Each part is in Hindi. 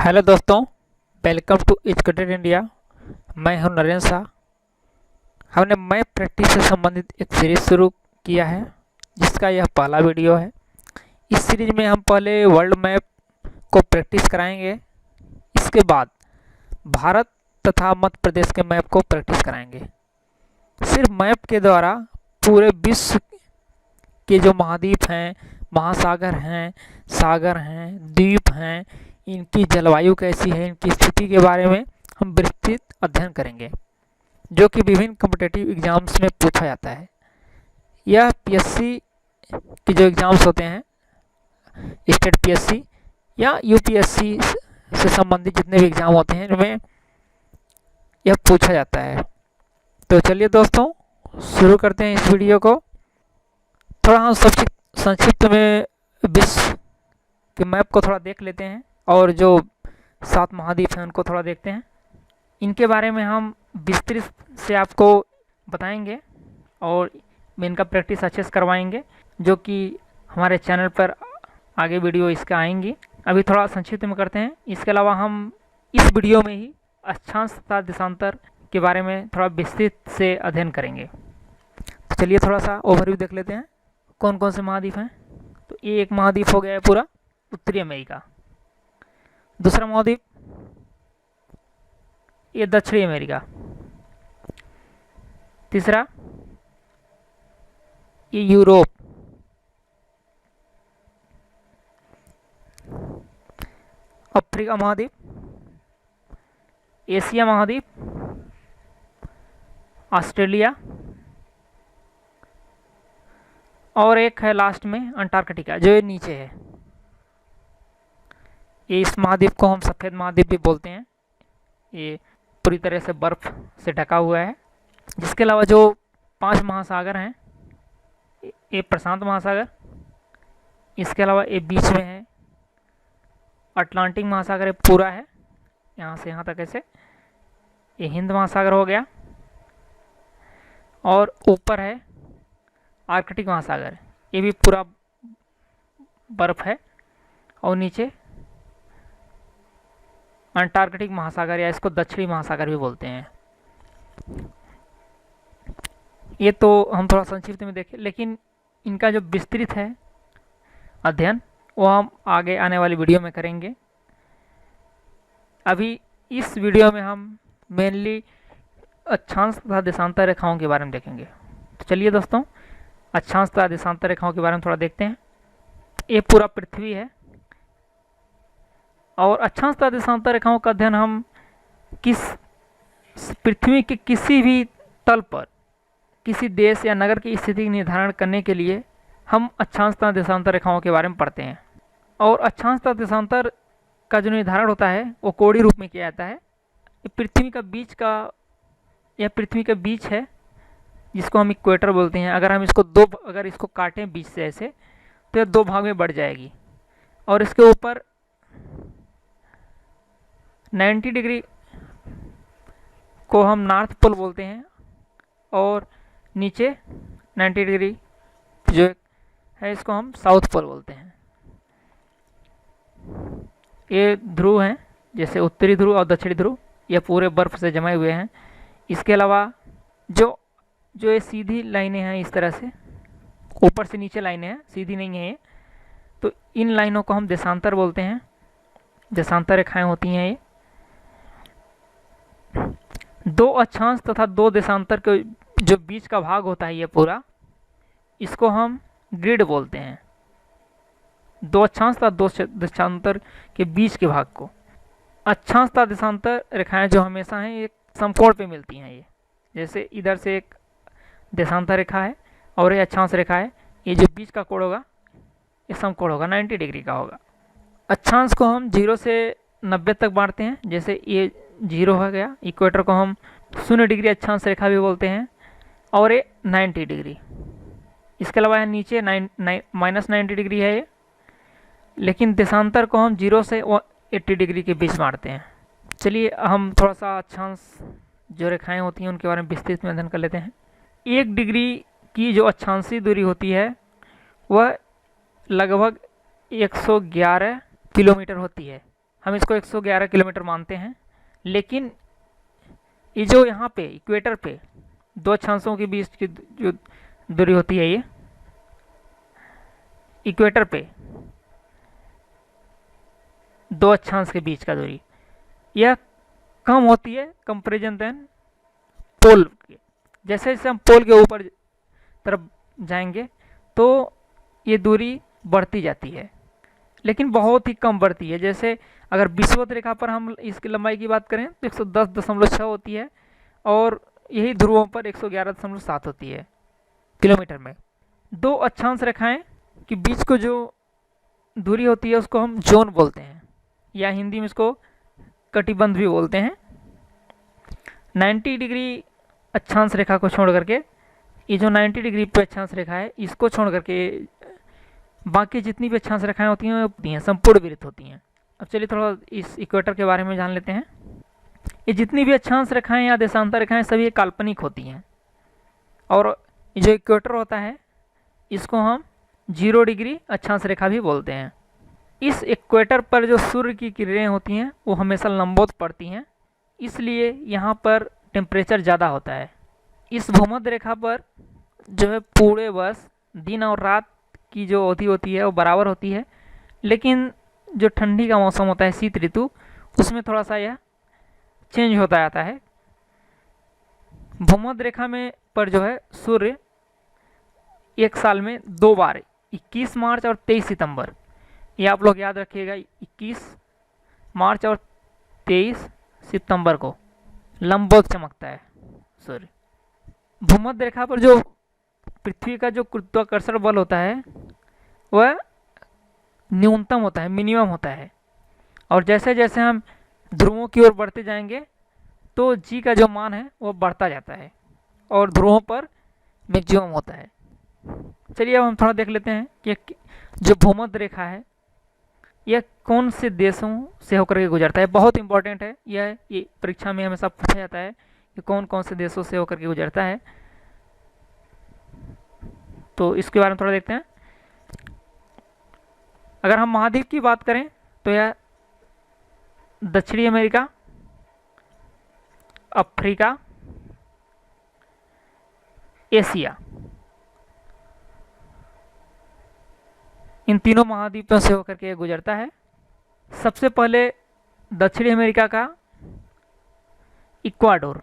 हेलो दोस्तों, वेलकम टू एजुकेटेड इंडिया। मैं हूं नरेंद्र शाह। हमने मैथ प्रैक्टिस से संबंधित एक सीरीज शुरू किया है जिसका यह पहला वीडियो है। इस सीरीज में हम पहले वर्ल्ड मैप को प्रैक्टिस कराएंगे। इसके बाद भारत तथा मध्य प्रदेश के मैप को प्रैक्टिस कराएंगे। सिर्फ मैप के द्वारा पूरे विश्व के जो महाद्वीप हैं, महासागर हैं, सागर हैं, द्वीप हैं, इनकी जलवायु कैसी है, इनकी स्थिति के बारे में हम विस्तृत अध्ययन करेंगे, जो कि विभिन्न कॉम्पिटिटिव एग्जाम्स में पूछा जाता है। यह पीएससी के जो एग्ज़ाम्स होते हैं, स्टेट पीएससी या यूपीएससी से संबंधित जितने भी एग्ज़ाम होते हैं, इनमें यह पूछा जाता है। तो चलिए दोस्तों, शुरू करते हैं इस वीडियो को। थोड़ा हम संक्षिप्त में विश्व के मैप को थोड़ा देख लेते हैं और जो 7 महाद्वीप हैं उनको थोड़ा देखते हैं। इनके बारे में हम विस्तृत से आपको बताएंगे और इनका प्रैक्टिस अच्छे से करवाएंगे, जो कि हमारे चैनल पर आगे वीडियो इसका आएंगी। अभी थोड़ा संक्षिप्त में करते हैं। इसके अलावा हम इस वीडियो में ही अक्षांश तथा देशांतर के बारे में थोड़ा विस्तृत से अध्ययन करेंगे। तो चलिए थोड़ा सा ओवरव्यू देख लेते हैं कौन कौन से महाद्वीप हैं। तो ये एक महाद्वीप हो गया है पूरा उत्तरी अमेरिका। दूसरा महाद्वीप ये दक्षिणी अमेरिका। तीसरा ये यूरोप। अफ्रीका महाद्वीप, एशिया महाद्वीप, ऑस्ट्रेलिया और एक है लास्ट में अंटार्कटिका, जो ये नीचे है। ये इस महाद्वीप को हम सफ़ेद महाद्वीप भी बोलते हैं। ये पूरी तरह से बर्फ़ से ढका हुआ है। जिसके अलावा जो 5 महासागर हैं, ये प्रशांत महासागर, इसके अलावा ये बीच में है अटलांटिक महासागर, ये पूरा है यहाँ से यहाँ तक ऐसे। ये हिंद महासागर हो गया और ऊपर है आर्कटिक महासागर, ये भी पूरा बर्फ़ है। और नीचे अंटार्कटिक महासागर, या इसको दक्षिणी महासागर भी बोलते हैं। ये तो हम थोड़ा संक्षिप्त में देखें, लेकिन इनका जो विस्तृत है अध्ययन वो हम आगे आने वाली वीडियो में करेंगे। अभी इस वीडियो में हम मेनली अक्षांश तथा देशांतर रेखाओं के बारे में देखेंगे। तो चलिए दोस्तों, अक्षांश तथा देशांतर रेखाओं के बारे में थोड़ा देखते हैं। ये पूरा पृथ्वी है और अक्षांश तथा देशांतर रेखाओं का अध्ययन हम पृथ्वी के किसी भी तल पर किसी देश या नगर की स्थिति निर्धारण करने के लिए हम अक्षांश तथा देशांतर रेखाओं के बारे में पढ़ते हैं। और अक्षांश तथा देशांतर का जो निर्धारण होता है वो कोणीय रूप में किया जाता है। पृथ्वी का बीच है, जिसको हम इक्वेटर बोलते हैं। अगर हम इसको अगर इसको काटें बीच से ऐसे, तो यह 2 भाग में बढ़ जाएगी। और इसके ऊपर 90 डिग्री को हम नॉर्थ पोल बोलते हैं और नीचे 90 डिग्री जो है इसको हम साउथ पोल बोलते हैं। ये ध्रुव हैं, जैसे उत्तरी ध्रुव और दक्षिणी ध्रुव, ये पूरे बर्फ़ से जमे हुए हैं। इसके अलावा जो ये सीधी लाइनें हैं, इस तरह से ऊपर से नीचे लाइनें हैं, सीधी नहीं है ये, तो इन लाइनों को हम देशांतर बोलते हैं। देशांतर रेखाएं होती हैं ये। 2 अक्षांश तथा 2 देशांतर के जो बीच का भाग होता है ये पूरा, इसको हम ग्रिड बोलते हैं। 2 अक्षांश तथा 2 देशांतर के बीच के भाग को। अक्षांश तथा देशांतर रेखाएं जो हमेशा हैं एक समकोण पे मिलती हैं। ये जैसे इधर से एक देशांतर रेखा है और ये अक्षांश रेखा है, ये जो बीच का कोण होगा ये समकोण होगा, 90 डिग्री का होगा। अक्षांश को हम 0 से 90 तक बांटते हैं। जैसे ये 0 हो गया। इक्वेटर को हम 0 डिग्री अक्षांश रेखा भी बोलते हैं और ये 90 डिग्री। इसके अलावा है नीचे -90 डिग्री है ये, लेकिन देशांतर को हम 0 से 80 डिग्री के बीच बांटते हैं। चलिए हम थोड़ा सा अक्षांश जो रेखाएं होती हैं उनके बारे में विस्तृत में अध्ययन कर लेते हैं। 1 डिग्री की जो अक्षांशीय दूरी होती है वह लगभग 111 किलोमीटर होती है। हम इसको 111 किलोमीटर मानते हैं। लेकिन ये जो यहाँ पे इक्वेटर पे दो अक्षांशों के बीच की जो दूरी होती है, ये इक्वेटर पे दो अक्षांश के बीच का दूरी, यह कम होती है कंपेरिजन देन पोल के। जैसे जैसे हम पोल के ऊपर तरफ जाएंगे तो ये दूरी बढ़ती जाती है, लेकिन बहुत ही कम बढ़ती है। जैसे अगर विषुवत रेखा पर हम इसकी लंबाई की बात करें तो 110.6 होती है, और यही ध्रुवों पर 111.7 होती है किलोमीटर में। दो अक्षांश रेखाएं के बीच को जो दूरी होती है उसको हम जोन बोलते हैं, या हिंदी में इसको कटिबंध भी बोलते हैं। 90 डिग्री अक्षांश रेखा को छोड़ करके, ये जो 90 डिग्री पे अक्षांश रेखा है, इसको छोड़ करके बाकी जितनी भी अक्षांश रेखाएं होती हैं संपूर्ण विरुद्ध होती हैं। अब चलिए थोड़ा इस इक्वेटर के बारे में जान लेते हैं। ये जितनी भी अक्षांश रेखाएं या देशांतर रेखाएं सभी काल्पनिक होती हैं, और ये जो इक्वेटर होता है इसको हम 0 डिग्री अक्षांश रेखा भी बोलते हैं। इस इक्वेटर पर जो सूर्य की किरणें होती हैं वो हमेशा लंबवत पड़ती हैं, इसलिए यहाँ पर टेम्परेचर ज़्यादा होता है। इस भूमध्य रेखा पर जो है पूरे वर्ष दिन और रात की जो अवधि होती है वो बराबर होती है, लेकिन जो ठंडी का मौसम होता है शीत ऋतु, उसमें थोड़ा सा यह चेंज होता जाता है। भूमध्य रेखा में पर जो है सूर्य एक साल में 2 बार 21 मार्च और 23 सितंबर, ये आप लोग याद रखिएगा, 21 मार्च और 23 सितंबर को लंबवत चमकता है सूर्य। भूमध्य रेखा पर जो पृथ्वी का जो गुरुत्वाकर्षण बल होता है वह न्यूनतम होता है, मिनिमम होता है, और जैसे जैसे हम ध्रुवों की ओर बढ़ते जाएंगे तो जी का जो मान है वो बढ़ता जाता है, और ध्रुवों पर मैक्सिमम होता है। चलिए अब हम थोड़ा देख लेते हैं कि जो भूमध्य रेखा है यह कौन से देशों से होकर के गुजरता है। बहुत इंपॉर्टेंट है ये परीक्षा में हमेशा पूछा जाता है कि कौन कौन से देशों से होकर के गुजरता है, तो इसके बारे में थोड़ा देखते हैं। अगर हम महाद्वीप की बात करें तो यह दक्षिणी अमेरिका, अफ्रीका, एशिया, इन तीनों महाद्वीपों से होकर के गुजरता है। सबसे पहले दक्षिणी अमेरिका का इक्वाडोर,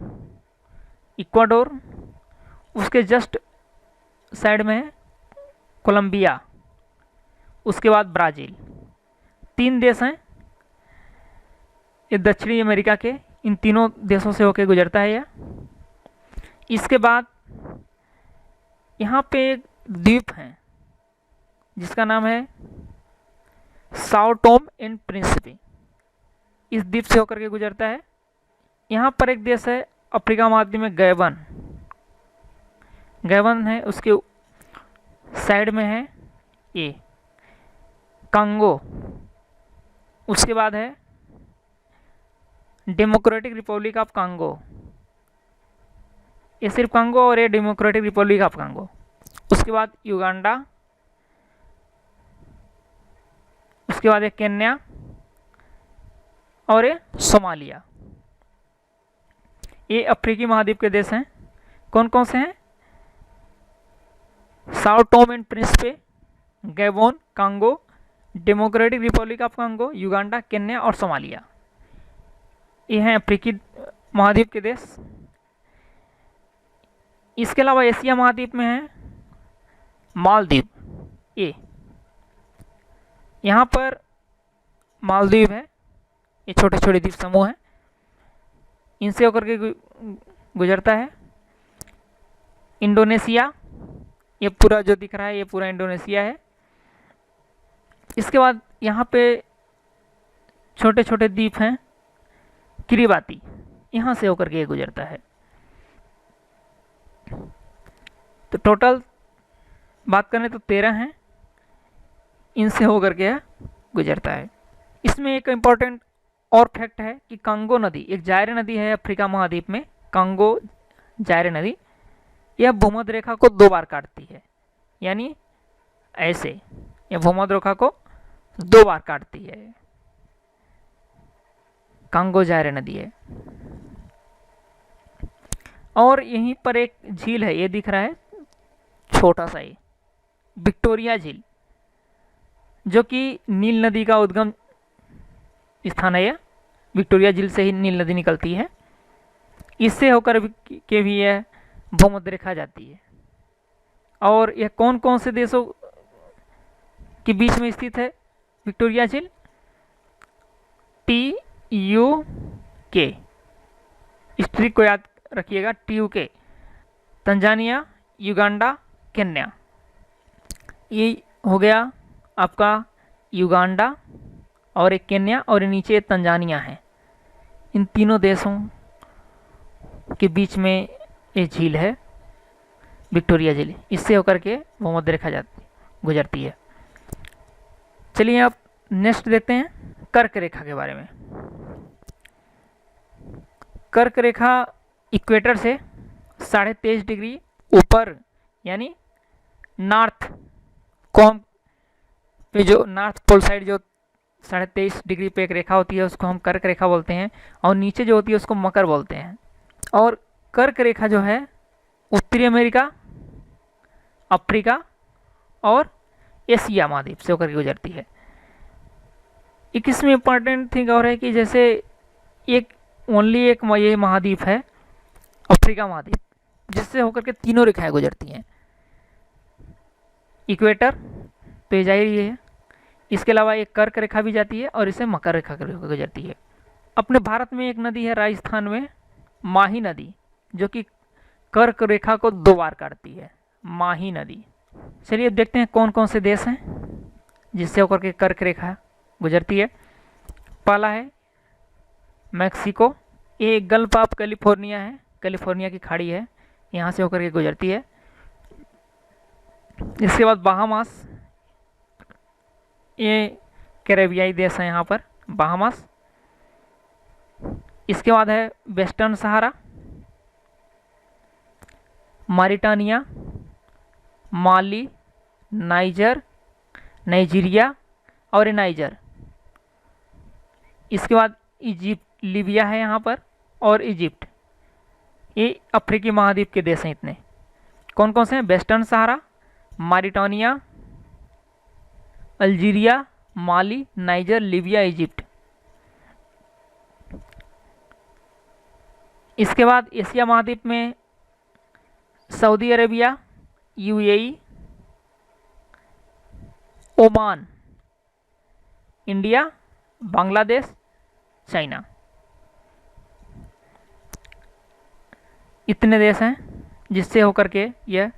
उसके जस्ट साइड में है कोलंबिया, उसके बाद ब्राज़ील। 3 देश हैं ये दक्षिणी अमेरिका के, इन तीनों देशों से होकर गुजरता है यह। इसके बाद यहाँ पे एक द्वीप है जिसका नाम है साओ टोम एंड प्रिंसिपी, इस द्वीप से होकर के गुजरता है। यहाँ पर एक देश है अफ्रीका महाद्वीप में गैबन है, उसके साइड में है ये कांगो, उसके बाद है डेमोक्रेटिक रिपब्लिक ऑफ कांगो, ये सिर्फ कांगो और ये डेमोक्रेटिक रिपब्लिक ऑफ कांगो। उसके बाद युगांडा, उसके बाद एक केन्या और ये सोमालिया। ये अफ्रीकी महाद्वीप के देश हैं। कौन कौन से हैं? Sao Tomé and Principe, Gabon, Congo, democratic Republic of Congo, Uganda, Kenya और सोमालिया। ये हैं अफ्रीकी महाद्वीप के देश। इसके अलावा एशिया महाद्वीप में है मालदीव। ये यहाँ पर मालदीव है, ये छोटे छोटे द्वीप समूह हैं, इनसे होकर के गुजरता है। इंडोनेशिया, ये पूरा जो दिख रहा है ये पूरा इंडोनेशिया है। इसके बाद यहाँ पे छोटे छोटे द्वीप हैं, किरिबाती, यहाँ से होकर के गुजरता है। तो टोटल बात करें तो 13 हैं, इनसे होकर के गुजरता है। इसमें एक इम्पॉर्टेंट और फैक्ट है कि कांगो नदी एक जायरे नदी है अफ्रीका महाद्वीप में। कांगो जायरे नदी यह भूमध्य रेखा को 2 बार काटती है, यानी ऐसे यह भूमध्य रेखा को 2 बार काटती है। कांगो जायरे नदी है। और यहीं पर एक झील है, ये दिख रहा है छोटा सा ही, विक्टोरिया झील, जो कि नील नदी का उद्गम स्थान है। विक्टोरिया झील से ही नील नदी निकलती है, इससे होकर के भी यह भूमध्य रेखा जाती है। और यह कौन कौन से देशों के बीच में स्थित है विक्टोरिया झील? TUK, इस ट्रिक को याद रखिएगा, TUK, तंजानिया, युगांडा, केन्या। ये हो गया आपका युगांडा और एक केन्या, और नीचे तंजानिया है। इन तीनों देशों के बीच में ये झील है विक्टोरिया झील, इससे होकर के भूमध्य रेखा गुजरती है। चलिए आप नेक्स्ट देखते हैं कर्क रेखा के बारे में। कर्क रेखा इक्वेटर से 23.5 डिग्री ऊपर, यानी नॉर्थ कॉम पे, जो नॉर्थ पोल साइड जो 23.5 डिग्री पे एक रेखा होती है उसको हम कर्क रेखा बोलते हैं, और नीचे जो होती है उसको मकर बोलते हैं। और कर्क रेखा जो है उत्तरी अमेरिका, अफ्रीका और एशिया महाद्वीप से होकर के गुजरती है। एक इसमें इम्पॉर्टेंट थिंग और है कि जैसे एक ओनली एक ये महाद्वीप है अफ्रीका महाद्वीप, जिससे होकर के तीनों रेखाएं गुजरती हैं। इक्वेटर तो ये जाहिर ही है, इसके अलावा एक कर्क रेखा भी जाती है और इसे मकर रेखा गुजरती है। अपने भारत में एक नदी है राजस्थान में, माही नदी, जो कि कर्क रेखा को 2 बार काटती है, माही नदी। चलिए अब देखते हैं कौन कौन से देश हैं जिससे होकर के कर्क रेखा गुजरती है। पहला है मैक्सिको, ये गल्फ ऑफ कैलिफोर्निया है, कैलिफोर्निया की खाड़ी है, यहाँ से होकर के गुजरती है। इसके बाद बहामास, ये कैरेबियाई देश है यहाँ पर, बहामास। इसके बाद है वेस्टर्न सहारा, मॉरिटानिया, माली, नाइजीरिया और नाइजर। इसके बाद इजिप्ट, लीबिया है यहाँ पर, और इजिप्ट। ये अफ्रीकी महाद्वीप के देश हैं इतने। कौन कौन से हैं? वेस्टर्न सहारा, मॉरिटानिया, अल्जीरिया, माली, नाइजर, लीबिया, इजिप्ट। इसके बाद एशिया महाद्वीप में Saudi Arabia, UAE, Oman, India, Bangladesh, China. इतने देश हैं जिससे होकर के यह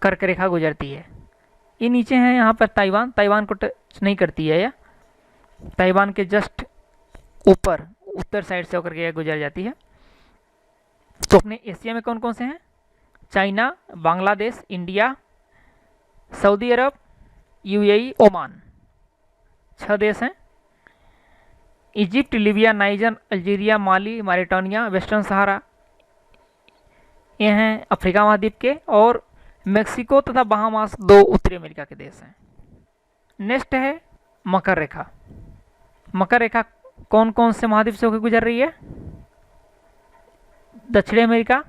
कर्क रेखा गुजरती है। ये नीचे हैं यहाँ पर ताइवान, ताइवान को टच नहीं करती है यह, ताइवान के जस्ट ऊपर उत्तर साइड से होकर के यह गुजर जाती है। तो अपने एशिया में कौन कौन से हैं? चाइना, बांग्लादेश, इंडिया, सऊदी अरब, UAE, ओमान, 6 देश हैं। इजिप्ट, लीबिया, नाइजर, अल्जीरिया, माली, मॉरिटानिया, वेस्टर्न सहारा, ये हैं अफ्रीका महाद्वीप के, और मेक्सिको तथा बहामास 2 उत्तरी अमेरिका के देश हैं। नेक्स्ट है मकर रेखा। मकर रेखा कौन कौन से महाद्वीप से होकर गुजर रही है? दक्षिण अमेरिका,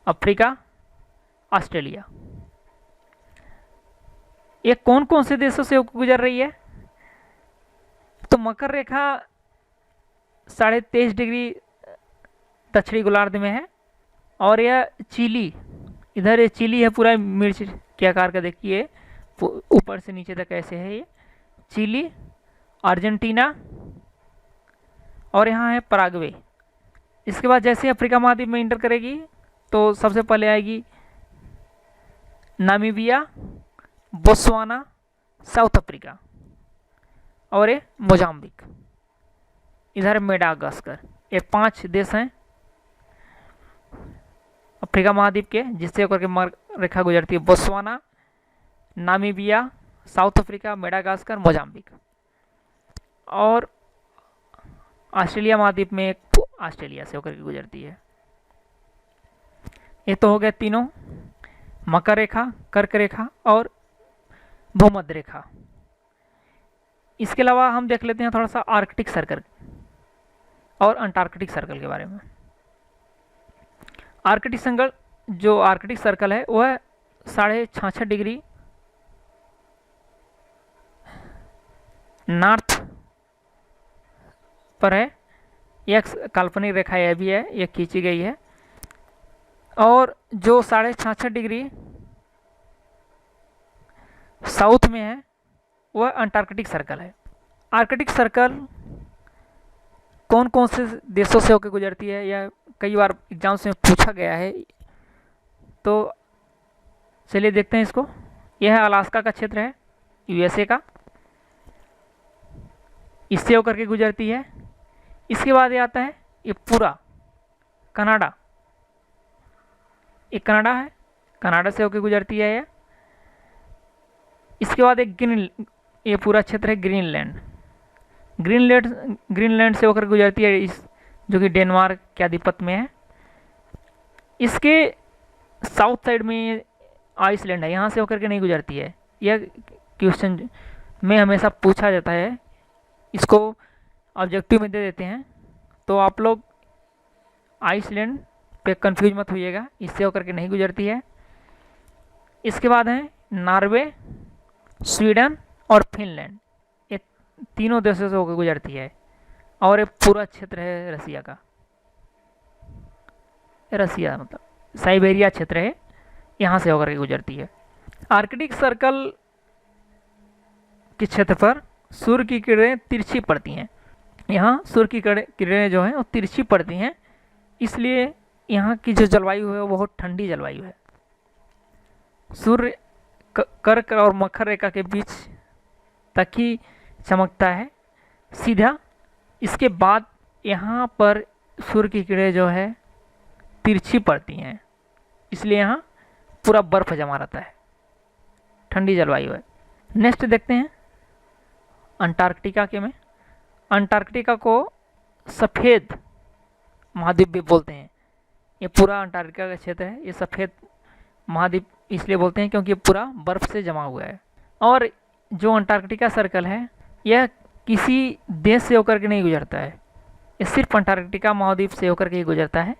अफ्रीका, ऑस्ट्रेलिया। ये कौन कौन से देशों से होकर गुजर रही है? तो मकर रेखा 23.5 डिग्री दक्षिणी गोलार्ध में है, और यह चिली, इधर ये चिली है, पूरा मिर्च के आकार का, देखिए ऊपर से नीचे तक ऐसे है ये। चिली, अर्जेंटीना और यहाँ है पराग्वे। इसके बाद जैसे अफ्रीका महाद्वीप में इंटर करेगी तो सबसे पहले आएगी नामीबिया, बोत्सवाना, साउथ अफ्रीका और ये मोजाम्बिक। इधर मेडागास्कर। ये 5 देश हैं अफ्रीका महाद्वीप के जिससे होकर के मकर रेखा गुजरती है। Botswana, Namibia, south Africa, Madagascar, Mozambique. और ऑस्ट्रेलिया महाद्वीप में एक ऑस्ट्रेलिया से होकर के गुजरती है। ये तो हो गए तीनों, मकर रेखा, कर्क रेखा और भूमध्य रेखा। इसके अलावा हम देख लेते हैं थोड़ा सा आर्कटिक सर्कल। और अंटार्कटिक सर्कल के बारे में। आर्कटिक सर्कल है वह 66.5 डिग्री नॉर्थ पर है। यह काल्पनिक रेखा यह भी है, यह खींची गई है। और जो 66.5 डिग्री साउथ में है वह अंटार्कटिक सर्कल है। आर्कटिक सर्कल कौन कौन से देशों से होकर गुजरती है, यह कई बार एग्जाम्स में पूछा गया है, तो चलिए देखते हैं इसको। यह अलास्का का क्षेत्र है, यूएसए का, इससे होकर के गुजरती है। इसके बाद ये आता है ये पूरा कनाडा, ये कनाडा है, कनाडा से होकर गुजरती है यह। इसके बाद ये पूरा क्षेत्र है ग्रीनलैंड, ग्रीनलैंड से होकर गुजरती है, इस जो कि डेनमार्क के आधिपत्य में है। इसके साउथ साइड में आइसलैंड है, यहाँ से होकर के नहीं गुजरती है। यह क्वेश्चन में हमेशा पूछा जाता है, इसको ऑब्जेक्टिव में दे देते हैं, तो आप लोग आइसलैंड पे कंफ्यूज मत होइएगा, इससे होकर के नहीं गुजरती है। इसके बाद है नॉर्वे, स्वीडन और फिनलैंड, ये तीनों देशों से होकर गुजरती है। और ये पूरा क्षेत्र है रसिया का, रसिया मतलब साइबेरिया क्षेत्र है, यहाँ से होकर के गुजरती है। आर्कटिक सर्कल के क्षेत्र पर सूर्य की किरणें तिरछी पड़ती हैं। यहाँ सूर्य की किरणें जो हैं वो तिरछी पड़ती हैं, इसलिए यहाँ की जो जलवायु है वो बहुत ठंडी जलवायु है। सूर्य कर्क और मकर रेखा के बीच तक ही चमकता है सीधा। इसके बाद यहाँ पर सूर्य की किरणें जो है तिरछी पड़ती हैं, इसलिए यहाँ पूरा बर्फ जमा रहता है, ठंडी जलवायु है। नेक्स्ट देखते हैं अंटार्कटिका के में। अंटार्कटिका को सफ़ेद महाद्वीप भी बोलते हैं। ये पूरा अंटार्कटिका का क्षेत्र है, ये सफ़ेद महाद्वीप इसलिए बोलते हैं क्योंकि ये पूरा बर्फ़ से जमा हुआ है। और जो अंटार्कटिका सर्कल है यह किसी देश से होकर के नहीं गुजरता है, ये सिर्फ अंटार्कटिका महाद्वीप से होकर के ही गुजरता है।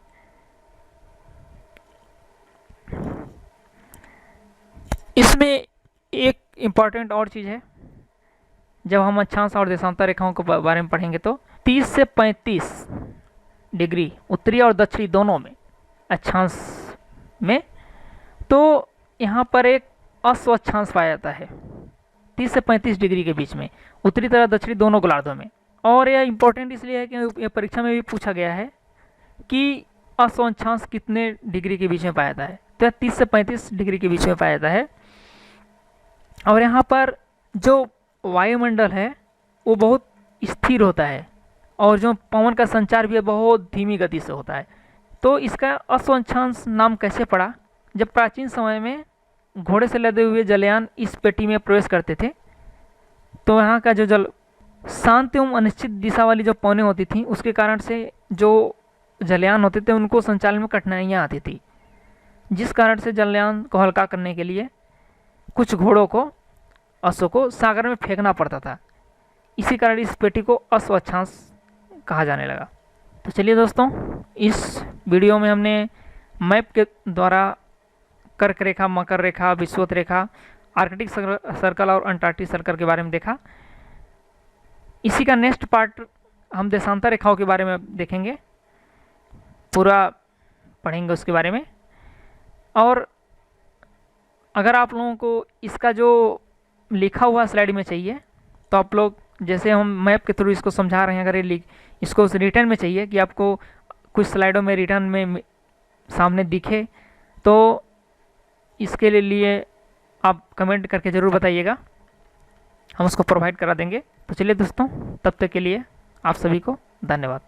इसमें एक इम्पॉर्टेंट और चीज़ है, जब हम अक्षांश और देशांतर रेखाओं के बारे में पढ़ेंगे तो 30 से 35 डिग्री उत्तरी और दक्षिणी दोनों में अक्षांश में, तो यहाँ पर एक अस्वच्छांश पाया जाता है 30 से 35 डिग्री के बीच में, उत्तरी तथा दक्षिणी दोनों गोलार्धों में। और यह इम्पोर्टेंट इसलिए है कि यह परीक्षा में भी पूछा गया है कि अस्वच्छांश कितने डिग्री के बीच में पाया जाता है, तो यह 30 से 35 डिग्री के बीच में पाया जाता है। और यहाँ पर जो वायुमंडल है वो बहुत स्थिर होता है, और जो पवन का संचार भी है बहुत धीमी गति से होता है। तो इसका अस्वच्छांश नाम कैसे पड़ा? जब प्राचीन समय में घोड़े से लदे हुए जलयान इस पेटी में प्रवेश करते थे, तो यहाँ का जो जल शांत एवं अनिश्चित दिशा वाली जो पवनें होती थी, उसके कारण से जो जलयान होते थे उनको संचालन में कठिनाइयाँ आती थी, जिस कारण से जलयान को हल्का करने के लिए कुछ घोड़ों को, अश्वों को सागर में फेंकना पड़ता था। इसी कारण इस पेटी को अस्वच्छांश कहा जाने लगा। तो चलिए दोस्तों, इस वीडियो में हमने मैप के द्वारा कर्क रेखा, मकर रेखा, विषुवत रेखा, आर्कटिक सर्कल और अंटार्कटिक सर्कल के बारे में देखा। इसी का नेक्स्ट पार्ट हम देशांतर रेखाओं के बारे में देखेंगे, पूरा पढ़ेंगे उसके बारे में। और अगर आप लोगों को इसका जो लिखा हुआ स्लाइड में चाहिए, तो आप लोग जैसे हम मैप के थ्रू इसको समझा रहे हैं, अगर ये इसको रिटर्न में चाहिए कि आपको कुछ स्लाइडों में रिटर्न में सामने दिखे, तो इसके लिए आप कमेंट करके ज़रूर बताइएगा, हम उसको प्रोवाइड करा देंगे। तो चलिए दोस्तों, तब तक के लिए आप सभी को धन्यवाद।